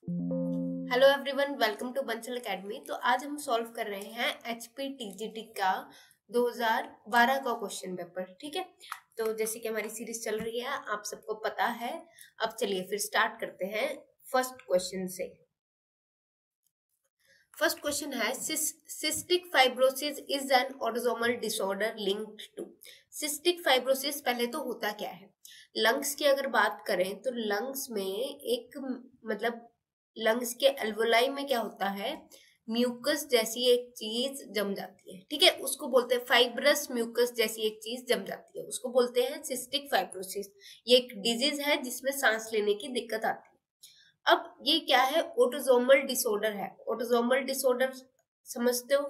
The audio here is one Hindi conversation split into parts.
Hello everyone, welcome to Bansal academy. तो आज हम सॉल्व कर रहे हैं HPTGT का 2012 का क्वेश्चन पेपर। ठीक है, तो जैसे कि हमारी सीरीज चल रही है, आप सबको पता है। अब चलिए फिर स्टार्ट करते हैं फर्स्ट क्वेश्चन से। फर्स्ट क्वेश्चन है cystic fibrosis is an autosomal disorder linked to. Cystic fibrosis पहले तो होता क्या है? लंग्स की अगर बात करें तो लंग्स में एक मतलब लंग्स के एल्वोलाई में क्या होता है, म्यूकस जैसी एक चीज जम जाती है। ठीक है, उसको बोलते हैं फाइब्रस म्यूकस जैसी एक चीज जम जाती है, उसको बोलते हैं सिस्टिक फाइब्रोसिस। ये एक डिजीज है जिसमें सांस लेने की दिक्कत आती है। अब ये क्या है? ऑटोसोमल डिसऑर्डर है। ऑटोसोमल डिसऑर्डर समझते हो?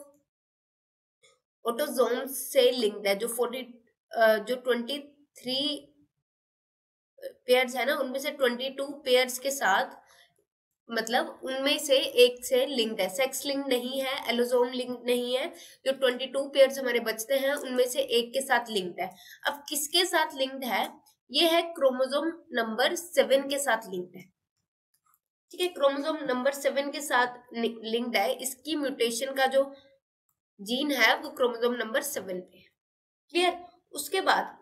ऑटोसोम से लिंक्ड है। जो 23 पेयर्स है ना, उनमें से 22 पेयर्स के साथ मतलब उनमें से एक से लिंक्ड है। सेक्स लिंक नहीं है, एलोसोम लिंक नहीं है। जो 22 पेयर्स हमारे बचते हैं उनमें से एक के साथ लिंक्ड है। अब किसके साथ लिंक्ड है? ये है क्रोमोसोम नंबर 7 के साथ लिंक्ड है। ठीक है, क्रोमोसोम नंबर 7 के साथ लिंक्ड है। इसकी म्यूटेशन का जो जीन है वो क्रोमोसोम नंबर 7 पे है। क्लियर? उसके बाद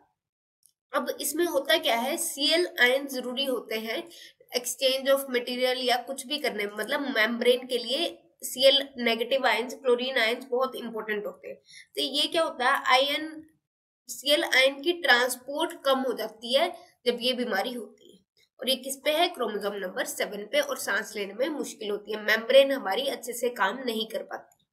अब इसमें होता क्या है, Cl आयन जरूरी होते हैं एक्सचेंज ऑफ मटेरियल या कुछ भी करने में। मतलब मेम्ब्रेन के लिए Cl negative ions, chlorine ions बहुत इंपॉर्टेंट होते हैं। तो ये क्या होता है, आयन Cl आयन की ट्रांसपोर्ट कम हो जाती है जब ये बीमारी होती है। और ये किस पे है? क्रोमोसोम नंबर 7 पे। और सांस लेने में मुश्किल होती है, मेम्ब्रेन हमारी अच्छे से काम नहीं कर पाती।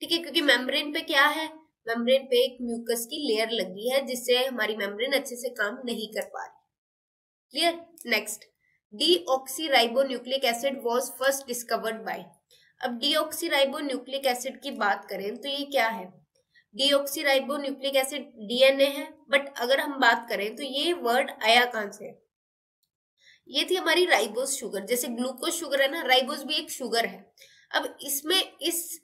ठीक है, क्योंकि मेम्ब्रेन पे क्या है, मेम्ब्रेन पे एक म्यूकस की लेयर लगी है जिससे हमारी मेम्ब्रेन अच्छे से काम नहीं कर पा रही। Clear? Next, deoxyribonucleic acid was first discovered by. अब डीऑक्सीराइबोन्यूक्लिक एसिड की बात करें तो ये क्या है? डीऑक्सीराइबोन्यूक्लिक एसिड डीएनए है, बट अगर हम बात करें तो ये वर्ड आया कहां से? ये थी हमारी राइबोस शुगर। जैसे ग्लूकोज शुगर है ना, राइबोस भी एक शुगर है। अब इसमें इस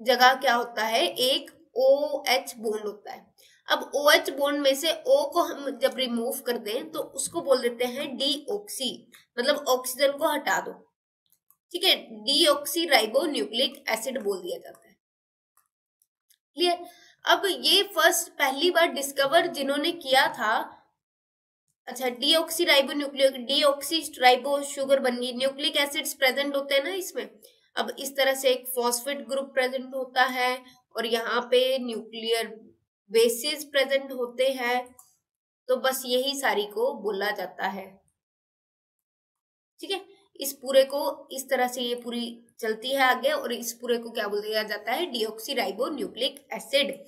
जगह क्या होता है, एक OH बॉन्ड होता है। अब OH बॉन्ड में से O को हम जब रिमूव कर दें तो उसको बोल देते हैं डीऑक्सी, मतलब ऑक्सीजन को हटा दो। ठीक है, डीऑक्सी राइबो न्यूक्लिक एसिड बोल दिया जाता है। क्लियर? अब ये फर्स्ट पहली बार डिस्कवर जिन्होंने किया था, अच्छा, deoxy ribo nucleic, deoxy ribo sugar बन गई। न्यूक्लिक एसिड्स प्रेजेंट होते हैं ना इसमें। अब इस तरह से एक फॉस्फेट ग्रुप प्रेजेंट होता है और यहाँ पे न्यूक्लियर बेसिस प्रेजेंट होते हैं। तो बस यही सारी को बोला जाता है। ठीक है, इस पूरे को इस तरह से ये पूरी चलती है आगे, और इस पूरे को क्या बोल दिया जाता है? Deoxy ribo nucleic acid.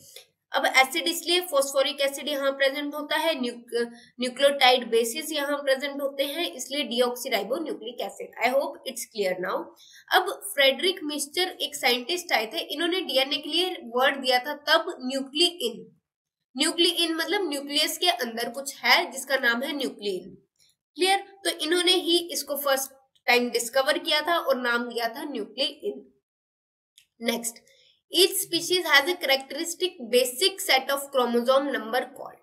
अब एसिड इसलिए फोस्फोरिक एसिड यहाँ प्रेजेंट होता है, न्यूक्लियोटाइड बेसिस यहाँ प्रेजेंट होते हैं, इसलिए deoxyribo nucleic acid. I hope it's clear now. अब फ्रेडरिक मिस्टर एक साइंटिस्ट आए थे, इन्होंने डीएनए के लिए वर्ड दिया था तब न्यूक्लिइन। न्यूक्लिइन मतलब न्यूक्लियस के अंदर कुछ है जिसका नाम है न्यूक्लिइन। क्लियर? तो इन्होंने ही इसको फर्स्ट टाइम डिस्कवर किया था और नाम दिया था nuclein. Next, each species has a characteristic basic set of chromosome number called।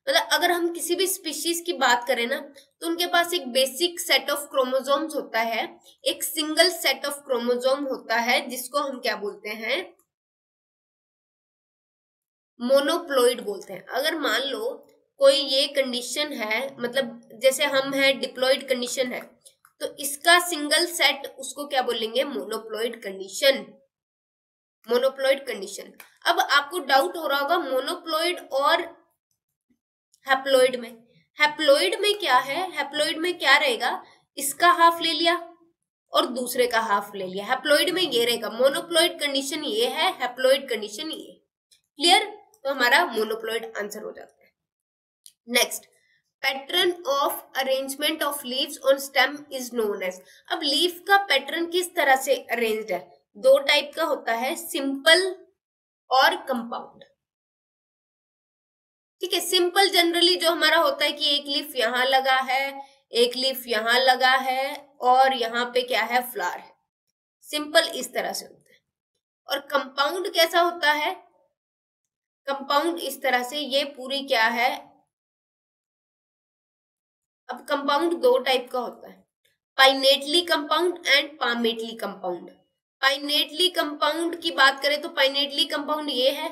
मतलब अगर हम किसी भी स्पीशीज की बात करें ना, तो उनके पास एक बेसिक सेट ऑफ क्रोमोसोम्स होता है, एक सिंगल सेट ऑफ क्रोमोसोम होता है जिसको हम क्या बोलते हैं? मोनोप्लॉइड बोलते हैं। अगर मान लो कोई ये कंडीशन है, मतलब जैसे हम है डिप्लॉइड कंडीशन है, तो इसका सिंगल सेट उसको क्या बोलेंगे? मोनोप्लॉइड कंडीशन। मोनोप्लॉइड कंडीशन। अब आपको डाउट हो रहा होगा मोनोप्लॉइड और हैप्लॉइड में। हैप्लॉइड में क्या है? हैप्लॉइड में क्या रहेगा? इसका हाफ ले लिया और दूसरे का हाफ ले लिया। हैप्लॉइड में ये रहेगा। मोनोप्लॉइड कंडीशन ये है, हैप्लॉइड कंडीशन ये। क्लियर? तो हमारा मोनोप्लॉइड आंसर हो जाता है। Next, pattern of arrangement of leaves on stem is known as. अब लीफ का पैटर्न किस तरह से अरेंज्ड है? दो टाइप का होता है, सिंपल और कंपाउंड। ठीक है, सिंपल जनरली जो हमारा होता है कि एक लीफ यहां लगा है, एक लीफ यहां लगा है और यहाँ पे क्या है? फ्लावर है। सिंपल इस तरह से होता है। और कंपाउंड कैसा होता है? कंपाउंड इस तरह से, ये पूरी क्या है? अब कंपाउंड दो टाइप का होता है। पाइनेटली compound and palmately compound. पाइनेटली compound की बात करें तो पाइनेटली कंपाउंड ये है,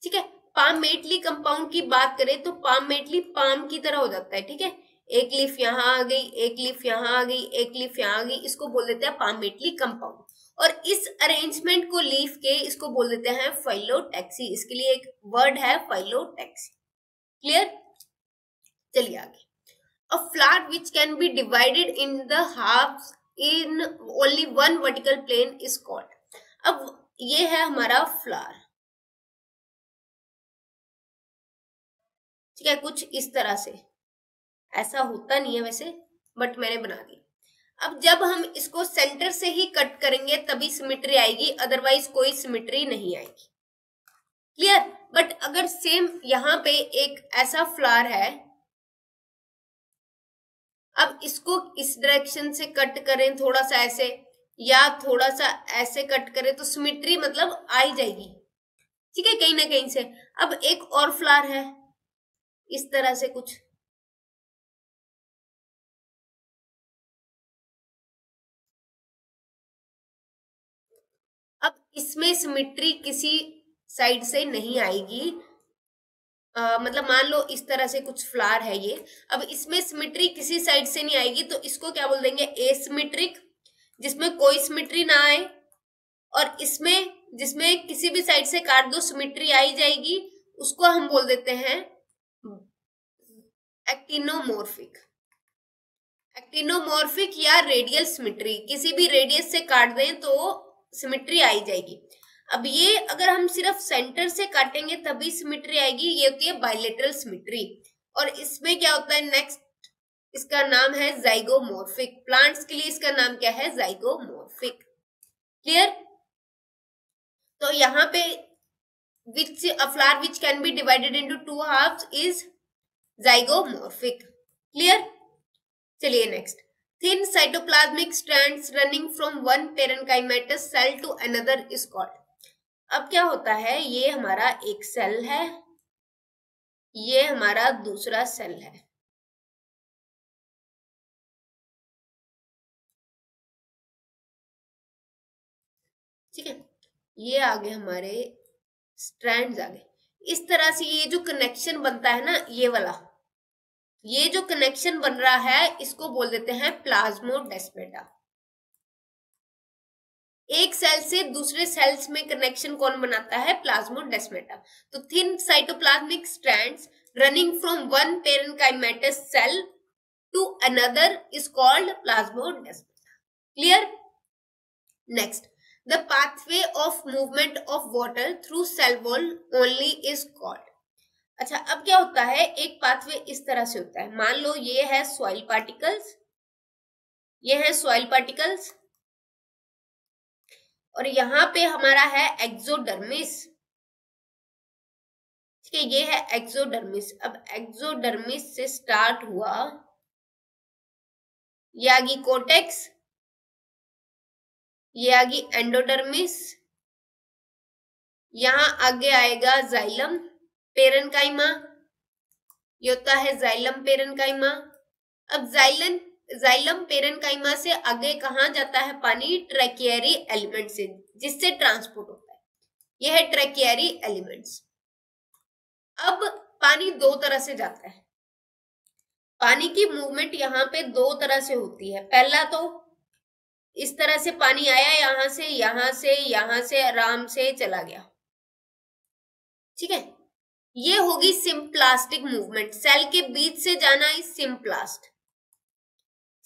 ठीक है। पामेटली कंपाउंड की बात करें तो पामेटली पाम की तरह हो जाता है, ठीक है। एक लीफ यहाँ आ गई, एक लीफ यहाँ आ गई, एक लीफ यहाँ आ गई, इसको बोल देते हैं पामेटली कंपाउंड। और इस अरेंजमेंट को लीफ के इसको बोल देते हैं फाइलोटैक्सी। इसके लिए एक वर्ड है फाइलोटैक्सी। क्लियर? चलिए आगे। A flower which can be divided in the halves in only one vertical plane is called। अब ये है हमारा फ्लावर, ठीक है, कुछ इस तरह से। ऐसा होता नहीं है वैसे, बट मैंने बना दिया। अब जब हम इसको सेंटर से ही कट करेंगे तभी सिमेट्री आएगी, अदरवाइज कोई सिमेट्री नहीं आएगी। क्लियर? बट अगर सेम यहाँ पे एक ऐसा फ्लावर है, अब इसको इस डायरेक्शन से कट करें, थोड़ा सा ऐसे या थोड़ा सा ऐसे कट करें तो सिमेट्री मतलब आ ही जाएगी, ठीक है, कहीं ना कहीं से। अब एक और फ्लावर है इस तरह से कुछ, अब इसमें सिमेट्री किसी साइड से नहीं आएगी। मतलब मान लो इस तरह से कुछ फ्लावर है ये, अब इसमें सिमेट्री किसी साइड से नहीं आएगी तो इसको क्या बोल देंगे? एसिमेट्रिक, जिसमें कोई सिमेट्री ना आए। और इसमें जिसमें किसी भी साइड से काट दो सिमेट्री आ ही जाएगी, उसको हम बोल देते हैं एक्टिनोमॉर्फिक। एक्टिनोमॉर्फिक या रेडियल सिमेट्री, किसी भी रेडियस से काट दें तो सिमेट्री आ ही जाएगी। अब ये अगर हम सिर्फ सेंटर से काटेंगे तभी सिमेट्री आएगी, ये होती है बायलेटरल सिमेट्री। और इसमें क्या होता है नेक्स्ट, इसका नाम है जाइगोमॉर्फिक। प्लांट्स के लिए इसका नाम क्या है? जाइगोमॉर्फिक। क्लियर? तो यहाँ पे which a flower which can be divided into two halves is zygomorphic। Clear? चलिए next. Thin cytoplasmic strands running from one parenchymatous cell to another is called। अब क्या होता है, ये हमारा एक सेल है, ये हमारा दूसरा सेल है, ठीक है। ये आगे हमारे स्ट्रैंड्स आगे, इस तरह से ये जो कनेक्शन बनता है ना, ये वाला, ये जो कनेक्शन बन रहा है इसको बोल देते हैं प्लाज्मोडेस्माटा। एक सेल से दूसरे सेल्स में कनेक्शन कौन बनाता है? प्लाज्मोडेस्माटा। तो thin cytoplasmic strands running from one parenchymatous cell to another is called plasmodesmata. Clear? Next, the pathway of movement of water through cell wall only is called. अच्छा, अब क्या होता है, एक पाथवे इस तरह से होता है। मान लो ये है सॉइल पार्टिकल्स, ये है सॉइल पार्टिकल्स, और यहाँ पे हमारा है एक्सोडर्मिस, ठीक है, ये है एक्सोडर्मिस। अब एक्सोडर्मिस से स्टार्ट हुआ, ये आ गई कोटेक्स, ये आ गई एंडोडर्मिस, यहाँ आगे आएगा जाइलम पेरेन्काइमा, ये होता है जाइलम पेरेन्काइमा। अब जाइलम पेरेन्काइमा से आगे कहाँ जाता है पानी? ट्रैकियरी एलिमेंट से, जिससे ट्रांसपोर्ट होता है, यह है ट्रैकियरी एलिमेंट्स। अब पानी दो तरह से जाता है, पानी की मूवमेंट यहाँ पे दो तरह से होती है। पहला तो इस तरह से पानी आया, यहां से यहां से यहां से आराम से चला गया, ठीक है, ये होगी सिम्प्लास्टिक मूवमेंट, सेल के बीच से जाना इज सिम्प्लास्ट,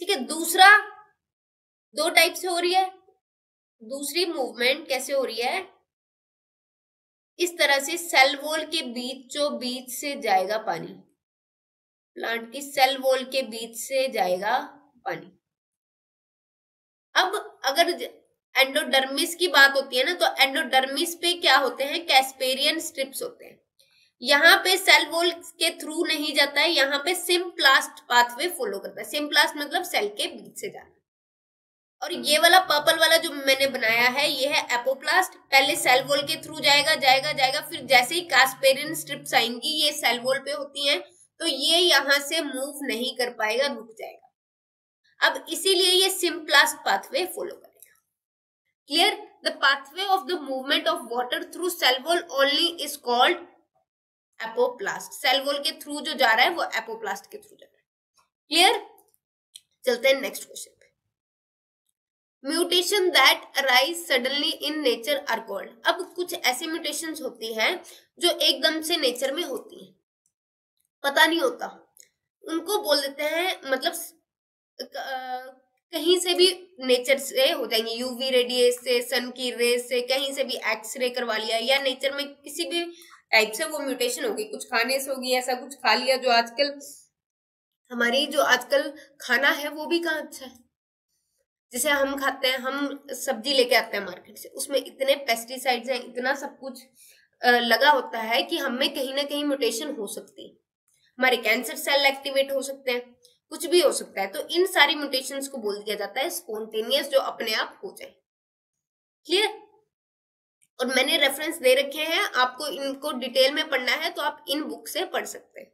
ठीक है। दूसरा दो टाइप से हो रही है, दूसरी मूवमेंट कैसे हो रही है? इस तरह से सेल वॉल के बीच से जाएगा पानी, प्लांट की सेल वॉल के बीच से जाएगा पानी। अब अगर एंडोडर्मिस की बात होती है ना, तो एंडोडर्मिस पे क्या होते हैं? कैस्पेरियन स्ट्रिप्स होते हैं। यहाँ पे सेल वॉल के थ्रू नहीं जाता है, यहाँ पे सिम्प्लास्ट पाथवे फॉलो करता है। सिम्प्लास्ट मतलब सेल के बीच से जाना। और ये वाला पर्पल वाला जो मैंने बनाया है, ये है एपोप्लास्ट। पहले सेल वॉल के थ्रू जाएगा, फिर जैसे ही कैस्पेरियन स्ट्रिप्स आएंगी, ये सेल वॉल पे होती हैं, तो ये यहाँ से मूव नहीं कर पाएगा, रुक जाएगा। अब इसीलिए ये सिम्प्लेस्ट पाथवे फॉलो करेगा। Clear? The pathway of the movement of water through cell wall only is called apoplast. Cell wall के थ्रू जो जा रहा है वो एपोप्लास्ट के थ्रू जा रहा है। क्लियर? चलते हैं नेक्स्ट क्वेश्चन पे। Mutation that arise suddenly in nature are called. अब कुछ ऐसी म्यूटेशंस होती हैं जो एकदम से नेचर में होती हैं, पता नहीं होता, उनको बोल देते हैं, मतलब कहीं से भी नेचर से हो जाएंगे, यूवी रेडिएस से, सन की रेस से, कहीं से भी एक्सरे करवा लिया, या नेचर में किसी भी टाइप से वो म्यूटेशन होगी, कुछ खाने से होगी, ऐसा कुछ खा लिया जो आजकल हमारी जो आजकल खाना है वो भी कहाँ अच्छा है। जैसे हम खाते हैं, हम सब्जी लेके आते हैं मार्केट से, उसमें इतने पेस्टिसाइड्स हैं, इतना सब कुछ लगा होता है कि हमें कहीं ना कहीं म्यूटेशन हो सकती है, हमारे कैंसर सेल एक्टिवेट हो सकते हैं, कुछ भी हो सकता है। तो इन सारी म्यूटेशंस को बोल दिया जाता है स्पॉन्टेनियस, जो अपने आप हो जाए। क्लियर? और मैंने रेफरेंस दे रखे हैं, आपको इनको डिटेल में पढ़ना है तो आप इन बुक से पढ़ सकते हैं।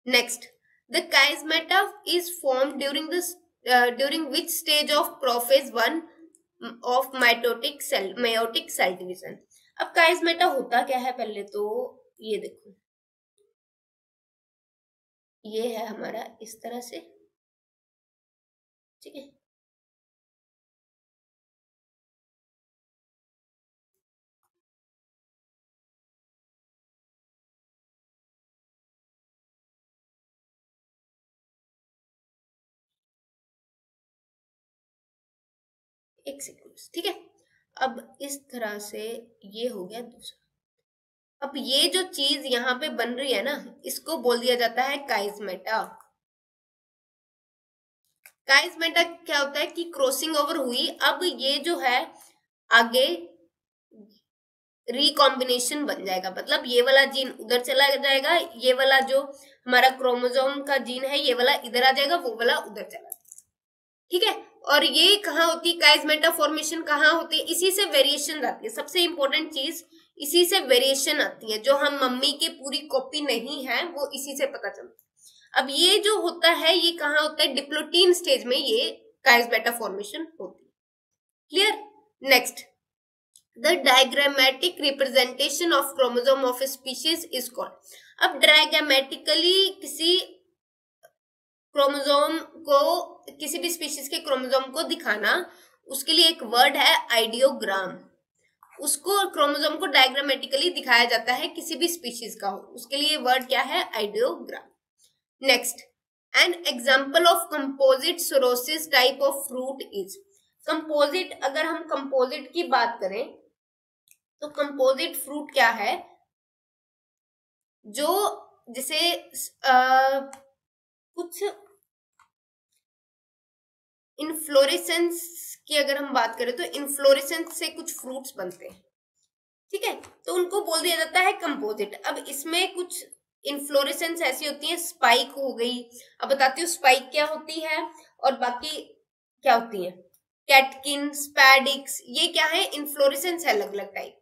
Next, the chiasmata is form during which stage of prophase 1 of meiotic cell division. अब काइस्मेटा होता क्या है, पहले तो ये देखो, ये है हमारा इस तरह से, ठीक है। एक सेकंड, ठीक है। अब इस तरह से ये हो गया दूसरा। अब ये जो चीज यहाँ पे बन रही है ना, इसको बोल दिया जाता है काइस्मेटा। काइस्मेटा क्या होता है कि क्रॉसिंग ओवर हुई, अब ये जो है आगे रिकॉम्बिनेशन बन जाएगा, मतलब ये वाला जीन उधर चला जाएगा, ये वाला जो हमारा क्रोमोसोम का जीन है ये वाला इधर आ जाएगा, वो वाला उधर चला जाएगा, ठीक है। और ये कहाँ होती है, काइस्मेटा फॉर्मेशन कहाँ होती है, इसी से वेरिएशन आती है। सबसे इंपॉर्टेंट चीज, इसी से वेरिएशन आती है, जो हम मम्मी की पूरी कॉपी नहीं है वो इसी से पता चलता है। अब ये जो होता है ये कहाँ होता है, डिप्लोटीन स्टेज में ये काइस्मेटा फॉर्मेशन होती है। Clear? Next, the diagrammatic representation of chromosome of species is called. अब डायग्रामेटिकली किसी क्रोमोसोम को, किसी भी स्पीशीज के क्रोमोसोम को दिखाना, उसके लिए एक वर्ड है आइडियोग्राम। उसको क्रोमोसोम को डायग्रामेटिकली दिखाया जाता है, किसी भी स्पीशीज का हो, उसके लिए वर्ड क्या है, ideogram. Next, an example of composite sorosis type of fruit is. Composite, अगर हम कंपोजिट की बात करें तो कंपोजिट फ्रूट क्या है, जो जैसे कुछ इनफ्लोरेसेंस की अगर हम बात करें तो इनफ्लोरेसेंस से कुछ फ्रूट्स बनते हैं, ठीक है, तो उनको बोल दिया जाता है कंपोजिट। अब इसमें कुछ इनफ्लोरेसेंस ऐसी होती है, स्पाइक हो गई, अब बताती हूँ स्पाइक क्या होती है और बाकी क्या होती है, कैटकिन, स्पैडिक्स, ये क्या है, इनफ्लोरेसेंस है अलग अलग टाइप।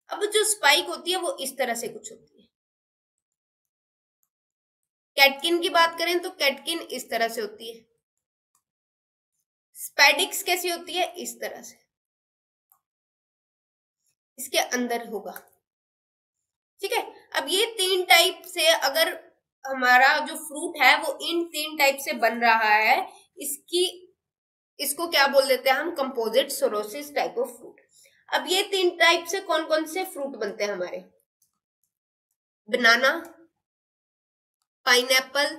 अब जो स्पाइक होती है वो इस तरह से कुछ होती है। कैटकिन की बात करें तो कैटकिन इस तरह से होती है, स्पैडिक्स कैसी होती है, इस तरह से, इसके अंदर होगा, ठीक है। अब ये 3 टाइप से अगर हमारा जो फ्रूट है वो इन 3 टाइप से बन रहा है, इसको क्या बोल देते हैं हम, composite sorosis type of fruit. अब ये 3 टाइप से कौन कौन से फ्रूट बनते हैं हमारे, बनाना, पाइनएप्पल,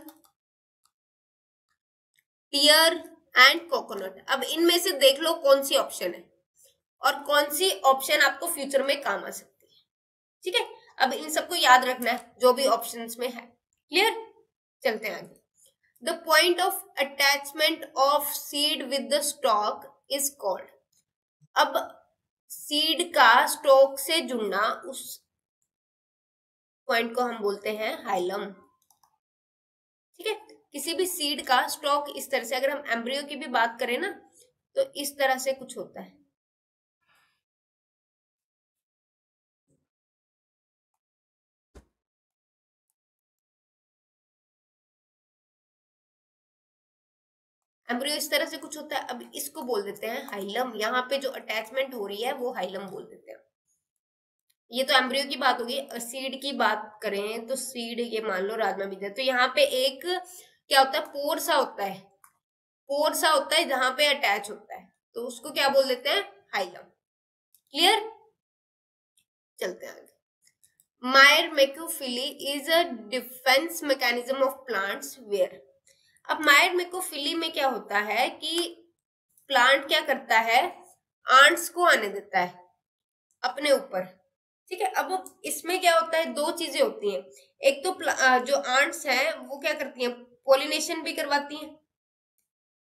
पियर एंड कोकोनट। अब इनमें से देख लो कौन सी ऑप्शन है और कौन सी ऑप्शन आपको फ्यूचर में काम आ सकती है, ठीक है। अब इन सबको याद रखना है जो भी ऑप्शंस में है। क्लियर? चलते हैं आगे। The point of attachment of seed with the stock is called. अब सीड का स्टॉक से जुड़ना, उस पॉइंट को हम बोलते हैं हाइलम, ठीक है। किसी भी सीड का स्टॉक इस तरह से, अगर हम एम्ब्रियो की भी बात करें ना तो इस तरह से कुछ होता है। एम्ब्रियो इस तरह से कुछ होता है। अब इसको बोल देते हैं हाइलम, यहाँ पे जो अटैचमेंट हो रही है वो हाइलम बोल देते हैं। ये तो एम्ब्रियो की बात होगी। सीड की बात करें तो सीड, ये मान लो राजमा बीज है, तो यहाँ पे एक क्या होता है, पोर सा होता है, पोर सा होता है जहां पे अटैच होता है, तो उसको क्या बोल देते हैं, हाइलम। क्लियर, चलते हैं आगे। Myrmecophily is a defense mechanism of plants where, अब Myrmecophily में क्या होता है कि प्लांट क्या करता है, आंट्स को आने देता है अपने ऊपर। ठीक है, अब इसमें क्या होता है, दो चीजें होती हैं। एक तो जो आंट्स हैं वो क्या करती हैं, पोलिनेशन भी करवाती हैं।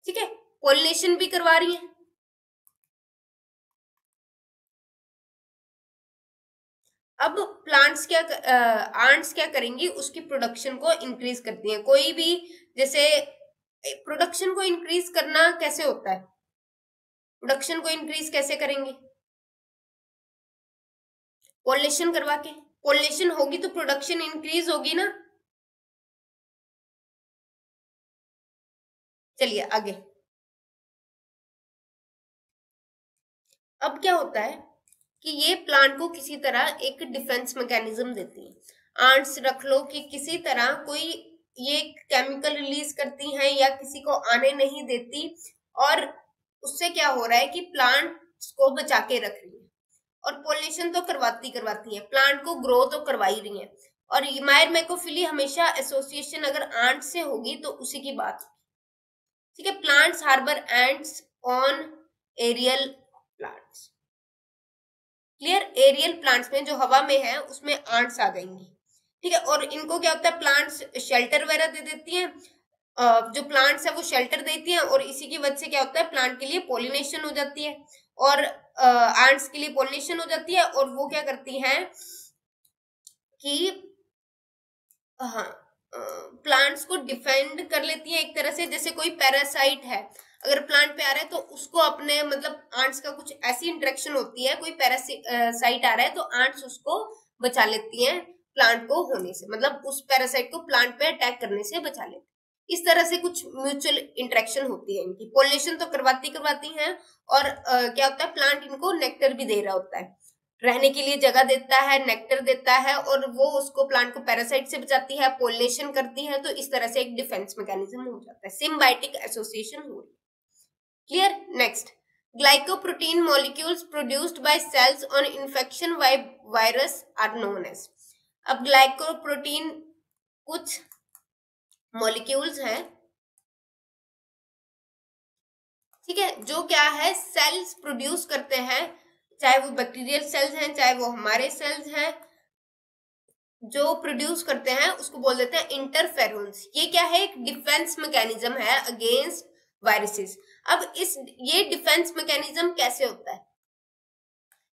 ठीक है, पोलिनेशन भी करवा रही हैं। अब प्लांट्स क्या आंट्स क्या करेंगी, उसकी प्रोडक्शन को इंक्रीज करती हैं। कोई भी, जैसे प्रोडक्शन को इंक्रीज करना कैसे होता है, प्रोडक्शन को इंक्रीज कैसे करेंगे, पोलिनेशन करवा के। पोलिनेशन होगी तो प्रोडक्शन इंक्रीज होगी ना। चलिए आगे। अब क्या होता है कि ये प्लांट को किसी तरह एक डिफेंस मैकेनिज्म देती है। आंट्स रख लो कि किसी तरह कोई ये केमिकल रिलीज करती हैं या किसी को आने नहीं देती, और उससे क्या हो रहा है कि प्लांट्स को बचा के रख रही है। और पोलिनेशन तो करवाती है, प्लांट को ग्रो तो करवा ही रही है। और मायरमेकोफिली हमेशा एसोसिएशन अगर आंट से होगी तो उसी की बात। ठीक है, plants harbour ants on aerial plants. Clear, aerial plants में जो हवा में है उसमें आंट्स आ जाएंगी। ठीक है, और इनको क्या होता है, प्लांट्स शेल्टर वगैरह दे देती हैं। जो प्लांट्स है वो शेल्टर देती हैं, और इसी की वजह से क्या होता है, प्लांट के लिए पोलिनेशन हो जाती है, और आंट्स के लिए पोलिनेशन हो जाती है। और वो क्या करती हैं कि हाँ, प्लांट्स को डिफेंड कर लेती है एक तरह से। जैसे कोई पैरासाइट है, अगर प्लांट पे आ रहा है तो उसको अपने, मतलब आंट्स का कुछ ऐसी इंटरेक्शन होती है, कोई पैरासाइट आ रहा है तो आंट्स उसको बचा लेती हैं प्लांट को होने से, मतलब उस पैरासाइट को प्लांट पे अटैक करने से बचा लेती है। इस तरह से कुछ म्यूचुअल इंटरेक्शन होती है इनकी। पोलिनेशन तो करवाती हैं, और क्या होता है, प्लांट इनको नेक्टर भी दे रहा होता है, रहने के लिए जगह देता है, नेक्टर देता है, और वो उसको, प्लांट को पैरासाइट से बचाती है, पोलिनेशन करती है। तो इस तरह से एक डिफेंस मैकेनिज्म हो जाता है, सिम्बायोटिक एसोसिएशन हो रही है। Clear, next. Glycoprotein molecules produced by cells on infection by virus are known as. अब ग्लाइकोप्रोटीन कुछ मॉलिक्यूल्स हैं, ठीक है, जो क्या है, सेल्स प्रोड्यूस करते हैं, चाहे वो बैक्टीरियल सेल्स हैं चाहे वो हमारे सेल्स हैं, जो प्रोड्यूस करते हैं उसको बोल देते हैं इंटरफेरोन्स। ये क्या है, एक डिफेंस मैकेनिज्म है अगेंस्ट वायरसेस। अब ये डिफेंस मैकेनिज्म कैसे होता है,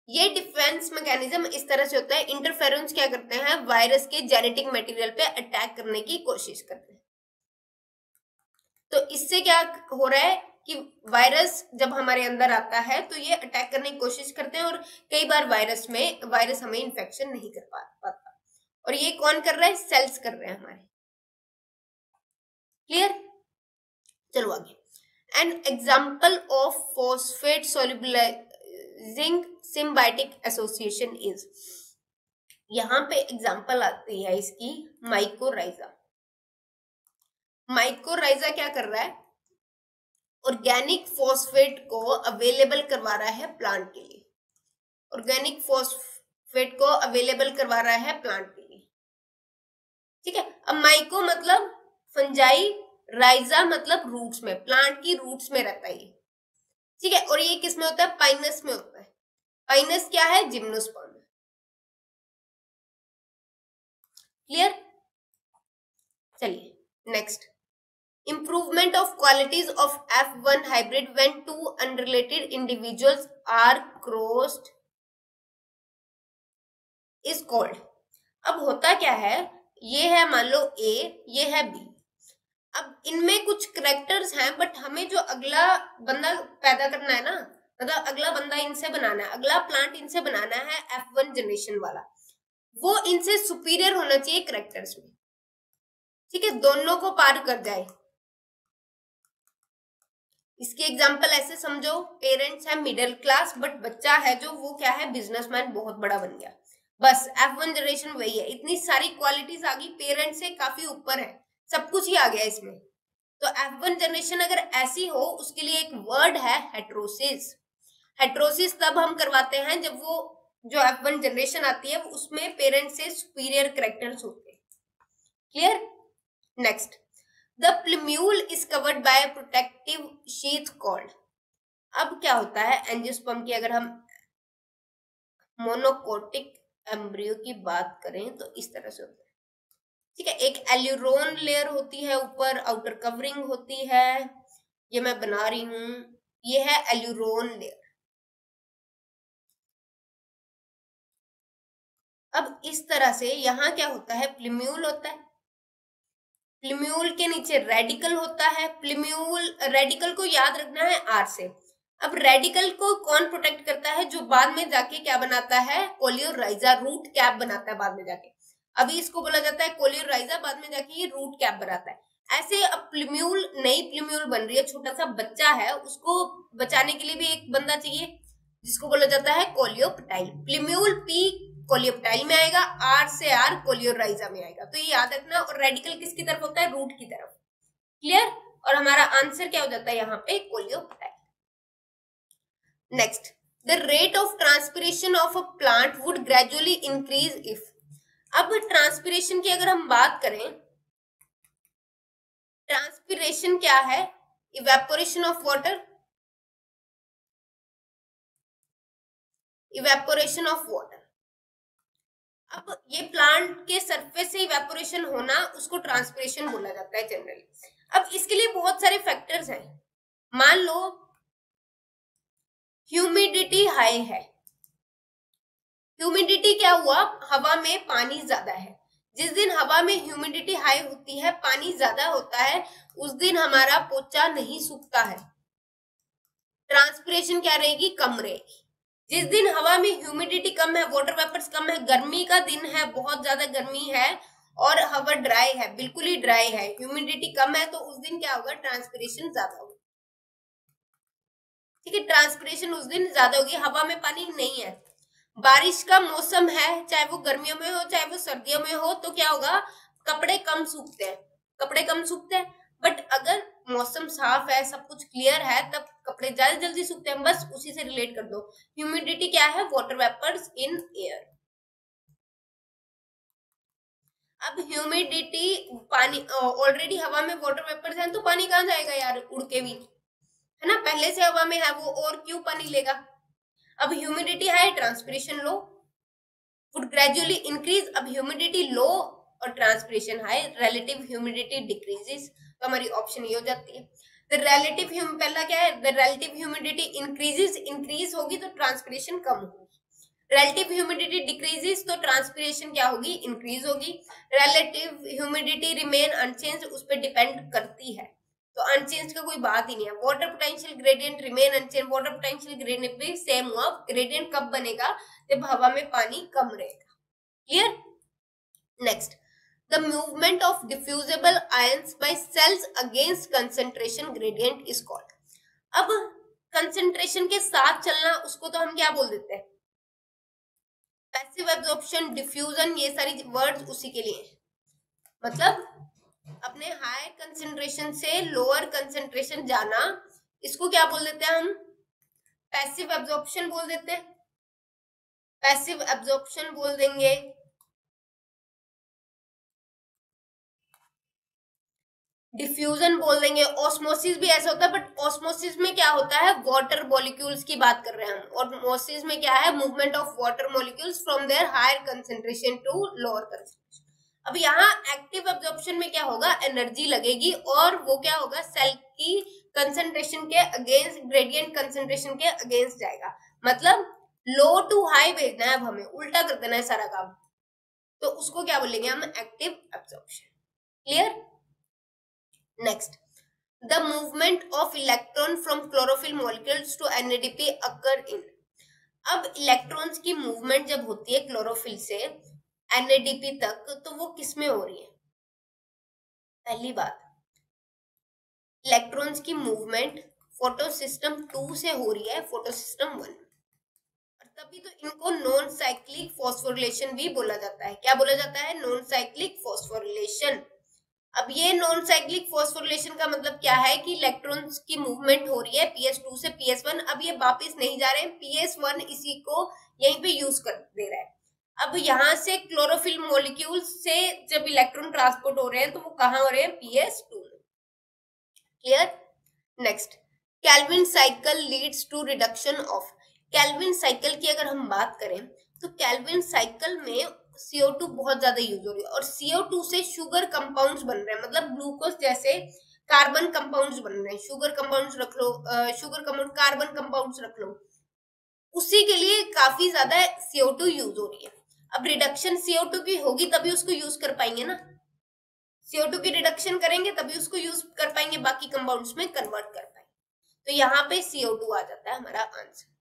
ये डिफेंस मैकेनिज्म इस तरह से होता है, इंटरफेरोन्स क्या करते हैं, वायरस के जेनेटिक मटेरियल पे अटैक करने की कोशिश करते हैं। तो इससे क्या हो रहा है कि वायरस जब हमारे अंदर आता है तो ये अटैक करने की कोशिश करते हैं, और कई बार वायरस हमें इन्फेक्शन नहीं कर पाता। और ये कौन कर रहा है, सेल्स कर रहे हैं हमारे। क्लियर, चलो आगे। An example of phosphate solubilising symbiotic association is, यहां पे एग्जाम्पल आती है इसकी माइकोराइजा। माइकोराइजा क्या कर रहा है, ऑर्गेनिक फॉस्फेट को अवेलेबल करवा रहा है प्लांट के लिए, ऑर्गेनिक फॉस्फेट को अवेलेबल करवा रहा है प्लांट के लिए। ठीक है, अब माइको मतलब फंजाई, राइजा मतलब रूट्स में, प्लांट की रूट्स में रहता है ये। ठीक है, और ये किस में होता है, पाइनस में होता है। पाइनस क्या है, जिम्नोस्पर्म। क्लियर, चलिए next. Improvement of qualities of F1 hybrid when two unrelated individuals are crossed is called। अब होता क्या है, ये है मान लो A, ये है B। अब इनमें कुछ करेक्टर्स हैं, बट हमें जो अगला बंदा पैदा करना है ना, मतलब अगला बंदा इनसे बनाना है, अगला प्लांट इनसे बनाना है F1 जनरेशन वाला, वो इनसे सुपीरियर होना चाहिए करेक्टर्स में। ठीक है, दोनों को पार कर जाए। इसकी एग्जांपल ऐसे समझो, पेरेंट्स है मिडिल क्लास बट बच्चा है जो वो क्या है बिजनेसमैन बहुत बड़ा बन गया। बस F1 जनरेशन वही है, इतनी सारी क्वालिटीज आ गई, पेरेंट्स से काफी ऊपर है, सब कुछ ही आ गया इसमें। तो F1 जनरेशन अगर ऐसी हो उसके लिए एक वर्ड है हेट्रोसिस। हेट्रोसिस तब हम करवाते हैं जब वो जो F1 जनरेशन आती है उसमें पेरेंट्स से सुपीरियर कैरेक्टर्स होते हैं। Clear? Next, the plumule is covered by protective sheath called. अब क्या होता है एंजियोस्पर्म की अगर हम मोनोकोटिक एम्ब्रियो की बात करें तो इस तरह से होता है, ठीक है। एक एल्यूरोन लेयर होती है ऊपर, आउटर कवरिंग होती है, ये मैं बना रही हूं, ये है एल्यूरोन लेयर। अब इस तरह से यहां क्या होता है, प्लूम्यूल होता है, प्लूम्यूल के नीचे रेडिकल होता है, प्लूम्यूल रेडिकल को याद रखना है आर से। अब रेडिकल को कौन प्रोटेक्ट करता है, जो बाद में जाके क्या बनाता है, कोलियोराइजा रूट कैप बनाता है बाद में जाके। अभी इसको बोला जाता है कोलियोराइजा, बाद में जाके ये रूट कैप बनाता है। ऐसे अब प्लूम्यूल, नई प्लूम्यूल बन रही है, छोटा सा बच्चा है, उसको बचाने के लिए भी एक बंदा चाहिए जिसको बोला जाता है कोलियोप्टाइल। प्लूम्यूल पी कोलियोप्टाइल में आएगा, आर से आर कोलियोराइजा में आएगा, तो ये याद रखना। और रेडिकल किसकी तरफ होता है, रूट की तरफ। क्लियर? और हमारा आंसर क्या हो जाता है यहाँ पे, coleoptile. Next, the rate of transpiration of a plant would gradually increase if. अब ट्रांसपिरेशन की अगर हम बात करें, ट्रांसपिरेशन क्या है, evaporation of water, evaporation of water. अब ये प्लांट के सरफेस से इवेपोरेशन होना, उसको ट्रांसपिरेशन बोला जाता है जनरली। अब इसके लिए बहुत सारे फैक्टर्स हैं। मान लो ह्यूमिडिटी हाई है, ह्यूमिडिटी क्या हुआ, हवा में पानी ज्यादा है। जिस दिन हवा में ह्यूमिडिटी हाई होती है, पानी ज्यादा होता है, उस दिन हमारा पोचा नहीं सूखता है, ट्रांसपिरेशन क्या रहेगी, कम रहेगी। जिस दिन हवा में ह्यूमिडिटी कम है, वाटर वेपर्स कम है, गर्मी का दिन है, बहुत ज्यादा गर्मी है और हवा ड्राई है, बिल्कुल ही ड्राई है, ह्यूमिडिटी कम है, तो उस दिन क्या होगा, ट्रांसपिरेशन ज्यादा होगा। ठीक है, ट्रांसपिरेशन उस दिन ज्यादा होगी, हवा में पानी नहीं है। बारिश का मौसम है, चाहे वो गर्मियों में हो चाहे वो सर्दियों में हो, तो क्या होगा, कपड़े कम सूखते हैं, कपड़े कम सूखते हैं। बट अगर मौसम साफ है, सब कुछ क्लियर है, तब कपड़े ज्यादा जल्दी सूखते हैं। बस उसी से रिलेट कर दो। ह्यूमिडिटी क्या है, वाटर वेपर्स इन एयर। अब ह्यूमिडिटी, पानी ऑलरेडी हवा में वाटर वेपर्स हैं, तो पानी कहाँ जाएगा यार, उड़ के भी, है ना, पहले से हवा में है वो, और क्यों पानी लेगा। अब humidity high, transpiration low, would gradually increase. अब ह्यूमिडिटी लो और transpiration high, relative humidity decreases, तो हमारी ऑप्शन ये हो जाती है। द रिलेटिव पहला क्या है, the relative humidity increases, increase होगी तो ट्रांसपिरेशन कम होगी। रिलेटिव ह्यूमिडिटी डिक्रीजेस तो ट्रांसपिरेशन क्या होगी, इंक्रीज होगी। रिलेटिव ह्यूमिडिटी रिमेन अनचेंज, उस पर डिपेंड करती है, तो अनचेंज का कोई बात ही नहीं है। Water potential gradient remain unchange, water potential gradient भी सेम हुआ। ग्रेडियंट कब बनेगा, जब हवा में पानी कम रहेगा। Clear? Next, the movement of diffusible ions by cells against concentration gradient is called. अब कंसंट्रेशन के साथ चलना, उसको तो हम क्या बोल देते हैं, पैसिव एब्जॉर्प्शन, डिफ्यूजन, ये सारी वर्ड्स उसी के लिए है। मतलब अपने हायर कंसेंट्रेशन से लोअर कंसेंट्रेशन जाना, इसको क्या बोल देते हैं हम, पैसिव एब्जॉर्प्शन बोल देते हैं, पैसिव एब्जॉर्प्शन बोल देंगे। डिफ्यूजन बोल देंगे। ऑस्मोसिस भी ऐसा होता है, बट ऑस्मोसिस में क्या होता है, वाटर मॉलिक्यूल्स की बात कर रहे हैं हम, और ऑस्मोसिस में क्या है, movement of water molecules from their higher concentration to lower concentration. अब यहाँ एक्टिव एब्जॉर्प्शन में क्या होगा, एनर्जी लगेगी, और वो क्या होगा, सेल की कंसेंट्रेशन के अगेंस्ट, ग्रेडियंट कंसेंट्रेशन के अगेंस्ट जाएगा। मतलब लो टू हाई भेजना है, अब हमें उल्टा कर देना है सारा काम, तो उसको क्या बोलेंगे हम, active absorption. Clear? Next, the movement of electron from chlorophyll molecules to NADP occur in. अब इलेक्ट्रॉन्स की मूवमेंट जब होती है क्लोरोफिल से NADP तक, तो वो किस में हो रही है, पहली बात, इलेक्ट्रॉन्स की मूवमेंट फोटोसिस्टम 2 से हो रही है फोटोसिस्टम 1। तभी तो इनको नॉन साइक्लिक फॉस्फोरिलेशन भी बोला जाता है। क्या बोला जाता है? Non cyclic phosphorylation. अब ये नॉन साइक्लिक फॉस्फोरिलेशन का मतलब क्या है कि इलेक्ट्रॉन्स की मूवमेंट हो रही है PS2 से PS1। अब ये वापस नहीं जा रहे हैं, PS1 इसी को यहीं पे यूज कर दे रहा है। अब यहाँ से क्लोरोफिल मॉलिक्यूल से जब इलेक्ट्रॉन ट्रांसपोर्ट हो रहे हैं तो वो कहाँ हो रहे हैं? PS2 में। Clear? Next, Calvin cycle leads to reduction of. Calvin cycle की अगर हम बात करें तो केल्विन साइकिल में CO2 बहुत ज्यादा यूज हो रही है और CO2 से शुगर कंपाउंड्स बन रहे हैं, मतलब ग्लूकोज जैसे कार्बन कंपाउंड्स बन रहे हैं। शुगर कंपाउंड्स रख लो, शुगर कंपाउंड, कार्बन कंपाउंड्स रख लो, उसी के लिए काफी ज्यादा CO2 यूज हो रही है। अब रिडक्शन CO2 की होगी तभी उसको यूज कर पाएंगे ना, CO2 की रिडक्शन करेंगे तभी उसको यूज कर पाएंगे, बाकी कंपाउंड्स में कन्वर्ट कर पाएंगे। तो यहाँ पे CO2 आ जाता है हमारा answer.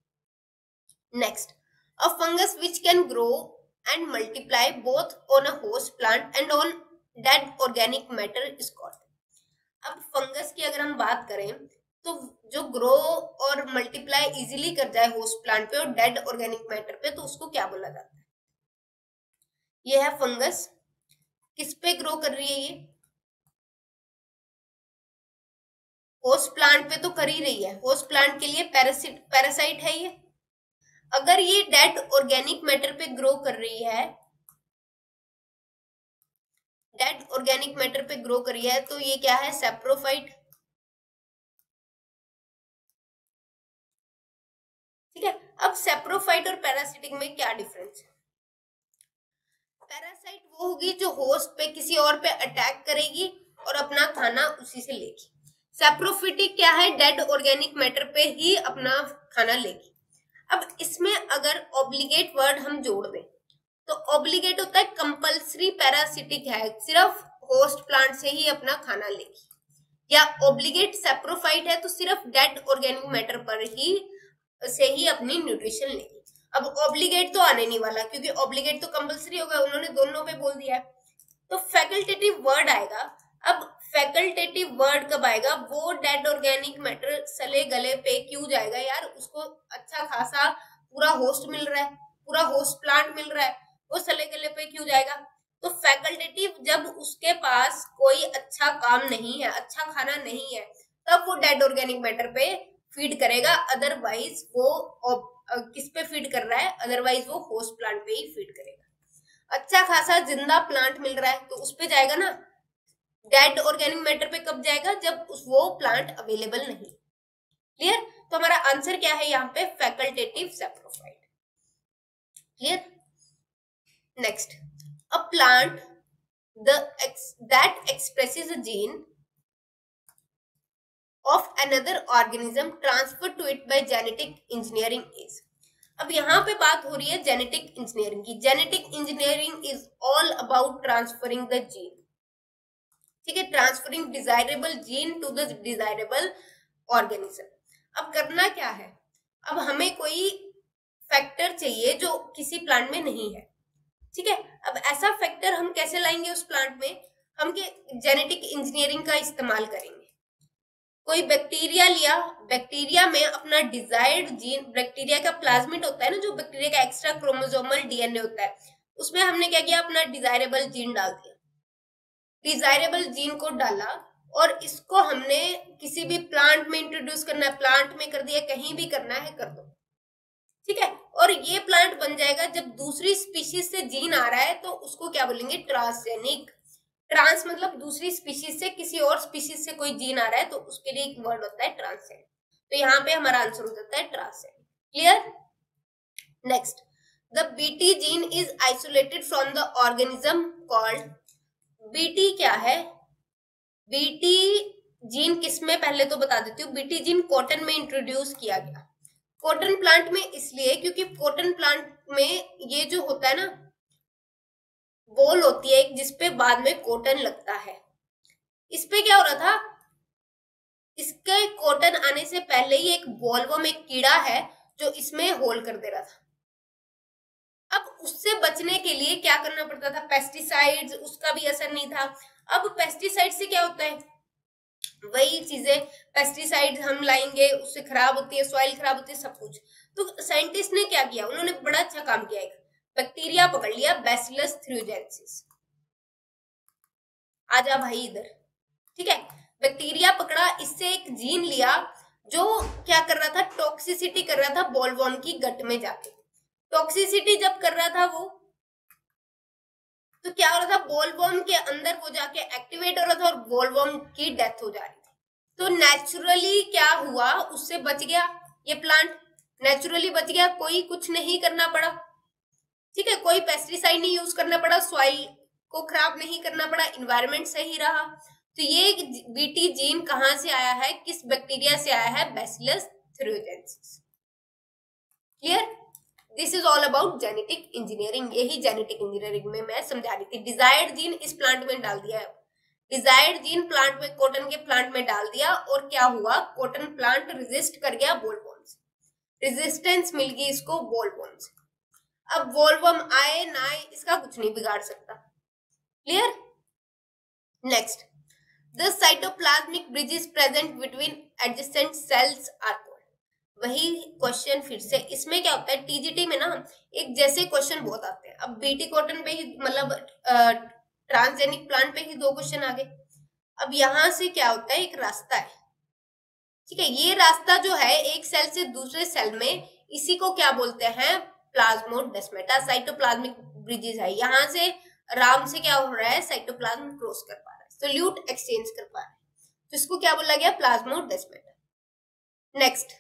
Next, a fungus which can grow and multiply both on a host plant and on dead organic matter is called. अब फंगस की अगर हम बात करें तो जो ग्रो और मल्टीप्लाई इजीली कर जाए होस्ट प्लांट पे और डेड ऑर्गेनिक मैटर पे, तो उसको क्या बोला जाता है? ये है फंगस। किस पे ग्रो कर रही है ये? होस्ट प्लांट पे तो कर ही रही है। होस्ट प्लांट के लिए पैरासाइट है ये। अगर ये डेड ऑर्गेनिक मैटर पे ग्रो कर रही है, डेड ऑर्गेनिक मैटर पे ग्रो कर रही है, तो ये क्या है? सैप्रोफाइट। ठीक है। अब सैप्रोफाइट और पैरासिटिक में क्या डिफरेंस है? पैरासाइट वो होगी जो होस्ट पे किसी और पे अटैक करेगी और अपना खाना उसी से लेगी। सैप्रोफिटिक क्या है? डेड ऑर्गेनिक मैटर पे ही अपना खाना लेगी। अब इसमें अगर ऑब्लिगेट वर्ड हम जोड़ दें तो ऑब्लिगेट होता है कंपल्सरी, पैरासिटिक है सिर्फ होस्ट प्लांट से ही अपना खाना लेगी, या ऑब्लिगेट सैप्रोफाइट है तो सिर्फ डेड ऑर्गेनिक मैटर पर ही से ही अपनी न्यूट्रिशन लेगी। अब ऑब्लिगेट तो आने नहीं वाला क्योंकि ऑब्लिगेट तो कंपल्सरी होगा, उन्होंने दोनों पे बोल दिया है। तो फैकल्टेटिव वर्ड आएगा। अब फैकल्टेटिव वर्ड कब आएगा? वो डेड ऑर्गेनिक मैटर सले गले पे क्यों जाएगा यार? उसको अच्छा खासा पूरा होस्ट मिल रहा है, पूरा होस्ट प्लांट मिल रहा है, वो सले गले पे क्यों जाएगा? तो फैकल्टेटिव जब उसके पास कोई अच्छा काम नहीं है, अच्छा खाना नहीं है, तब वो डेड ऑर्गेनिक मैटर पे फीड करेगा। अदरवाइज वो किस पे फीड कर रहा है? अदरवाइज वो होस्ट प्लांट पे ही फीड करेगा। अच्छा खासा जिंदा प्लांट मिल रहा है तो उस पे जाएगा ना। डेड ऑर्गेनिक मैटर पे कब जाएगा? जब वो प्लांट अवेलेबल नहीं। क्लियर? तो हमारा आंसर क्या है यहाँ पे? Facultative saprophyte. Clear? Next, a plant that expresses a gene of another organism transferred to it by genetic engineering is। अब यहाँ पे बात हो रही है जेनेटिक इंजीनियरिंग की। Genetic engineering is all about transferring the gene. ठीक है, transferring desirable gene to the desirable organism. अब करना क्या है? अब हमें कोई फैक्टर चाहिए जो किसी प्लांट में नहीं है। ठीक है, अब ऐसा फैक्टर हम कैसे लाएंगे उस प्लांट में? हम जेनेटिक इंजीनियरिंग का इस्तेमाल करेंगे। कोई बैक्टीरिया लिया, बैक्टीरिया में अपना डिजायर्ड जीन, बैक्टीरिया का प्लाज्मिड होता है ना, जो बैक्टीरिया का एक्स्ट्रा क्रोमोसोमल डीएनए होता है, उसमें हमने क्या किया? अपना डिजायरेबल जीन डाल दिया। डिजायरेबल जीन को डाला और इसको हमने किसी भी प्लांट में इंट्रोड्यूस करना है, प्लांट में कर दिया, कहीं भी करना है कर दो। ठीक है, और ये प्लांट बन जाएगा। जब दूसरी स्पीशीज से जीन आ रहा है तो उसको क्या बोलेंगे? ट्रांसजेनिक। ट्रांस मतलब दूसरी स्पीशीज से किसी और स्पीशीज से कोई जीन आ रहा है तो उसके लिए एक वर्ड होता है ट्रांसजेनिक। तो यहाँ पे हमारा आंसर हो जाता है transgenic. Clear? Next, the BT gene is isolated from the organism called. BT क्या है? बीटी जीन किसमें, पहले तो बता देती हूँ। बीटी जीन कॉटन में इंट्रोड्यूस किया गया। कॉटन प्लांट में इसलिए क्योंकि कॉटन प्लांट में ये जो होता है ना, बोल होती है एक जिसपे बाद में कॉटन लगता है। इस पे क्या हो रहा था? इसके कॉटन आने से पहले ही एक बॉलवर्म, एक कीड़ा है जो इसमें होल कर दे रहा था। अब उससे बचने के लिए क्या करना पड़ता था? पेस्टिसाइड्स, उसका भी असर नहीं था। अब पेस्टिसाइड से क्या होता है? वही चीजें पेस्टिसाइड हम लाएंगे, उससे खराब होती है, सॉइल खराब होती है, सब कुछ। तो साइंटिस्ट ने क्या किया, उन्होंने बड़ा अच्छा काम किया, एक बैक्टीरिया पकड़ लिया, बैसिलस थ्यूजेंसिस। आजा भाई इधर, ठीक है। बैक्टीरिया पकड़ा, इससे एक जीन लिया जो क्या कर रहा था, टॉक्सिसिटी कर रहा था बोलवॉर्म की गट में जाके। टॉक्सिसिटी जब कर रहा था वो, तो क्या हो रहा था, बोलवॉर्म के अंदर वो जाके एक्टिवेट हो रहा था और बोलवॉर्म की डेथ हो जा रही थी। तो नेचुरली क्या हुआ, उससे बच गया ये प्लांट, नेचुरली बच गया, कोई कुछ नहीं करना पड़ा, ठीक है, कोई पेस्टिसाइड नहीं यूज करना पड़ा, सॉइल को खराब नहीं करना पड़ा, इन्वायरमेंट सही रहा। तो ये बीटी जीन कहां से आया है, किस बैक्टीरिया से आया है, bacillus thuringiensis. Clear? This is all about genetic engineering. यही जेनेटिक इंजीनियरिंग में मैं समझा रही थी। डिजायर्ड जीन इस प्लांट में डाल दिया है, डिजायर्ड जीन प्लांट में, कॉटन के प्लांट में डाल दिया, और क्या हुआ, कॉटन प्लांट रेजिस्ट कर गया बोलवॉर्म से, रेजिस्टेंस मिल गई इसको बोलवॉर्म से। अब बोलवॉर्म आए ना आए, इसका कुछ नहीं बिगाड़ सकता। Clear? Next, the cytoplasmic bridges present between adjacent cells are called. वही क्वेश्चन फिर से, इसमें क्या होता है, टीजीटी में ना एक जैसे क्वेश्चन बहुत आते हैं। अब बीटी कॉटन पे ही, मतलब ट्रांसजेनिक प्लांट पे ही 2 क्वेश्चन आ गए। अब यहां से क्या होता है, एक रास्ता है, ठीक है, ये रास्ता जो है एक सेल से दूसरे सेल में, इसी को क्या बोलते हैं, प्लाज्मोडेस्माटा। साइटोप्लाज्मिक ब्रिजेस है, यहाँ से आराम से क्या हो रहा है, साइटोप्लाज्म क्रॉस कर पा रहा है, सोल्यूट एक्सचेंज कर पा रहा है, तो इसको क्या बोला गया, plasmodesmata. Next,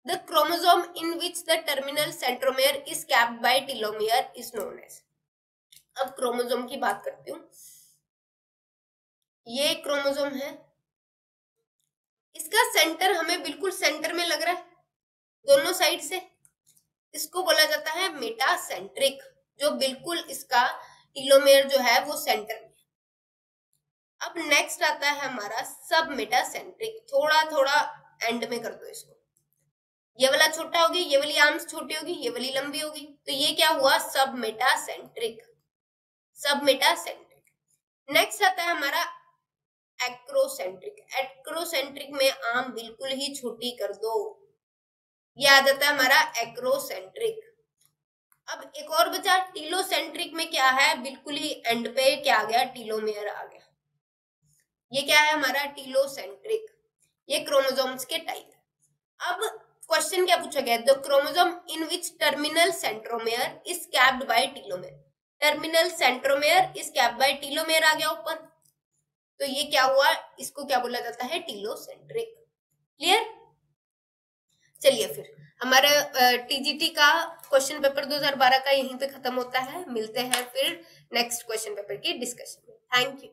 the chromosome in which the terminal centromere is capped by telomere is known as. अब क्रोमोसोम की बात करती हूँ, ये क्रोमोसोम है, इसका सेंटर हमें बिल्कुल सेंटर में लग रहा है, दोनों साइड से, इसको बोला जाता है मेटासेंट्रिक, जो बिल्कुल इसका टेलोमेयर जो है वो सेंटर में। अब नेक्स्ट आता है हमारा सब मेटासेंट्रिक, थोड़ा थोड़ा एंड में कर दो इसको, ये वाला छोटा होगी, ये वाली आर्म्स छोटी होगी, ये वाली लंबी होगी, तो ये क्या हुआ, सब मेटासेंट्रिक, सब मेटासेंट्रिक। नेक्स्ट आता है हमारा एक्रोसेंट्रिक, एक्रोसेंट्रिक में आर्म बिल्कुल ही छोटी कर दो, ये आ जाता है हमारा एक्रोसेंट्रिक। अब एक और बचा टीलोसेंट्रिक में, क्या है, बिल्कुल ही एंड पे क्या आ गया, टीलोमेयर आ गया, ये क्या है हमारा टीलोसेंट्रिक। ये क्रोमोसोम्स के टाइप। अब क्वेश्चन क्या पूछा गया, the chromosome in which terminal centromere is capped by telomere, terminal centromere is capped by telomere आ गया ऊपर, तो ये क्या हुआ, इसको क्या बोला जाता है, टीलोसेंट्रिक। क्लियर? चलिए फिर हमारा टीजीटी का क्वेश्चन पेपर 2012 का यहीं पे खत्म होता है, मिलते हैं फिर नेक्स्ट क्वेश्चन पेपर की डिस्कशन में। Thank you.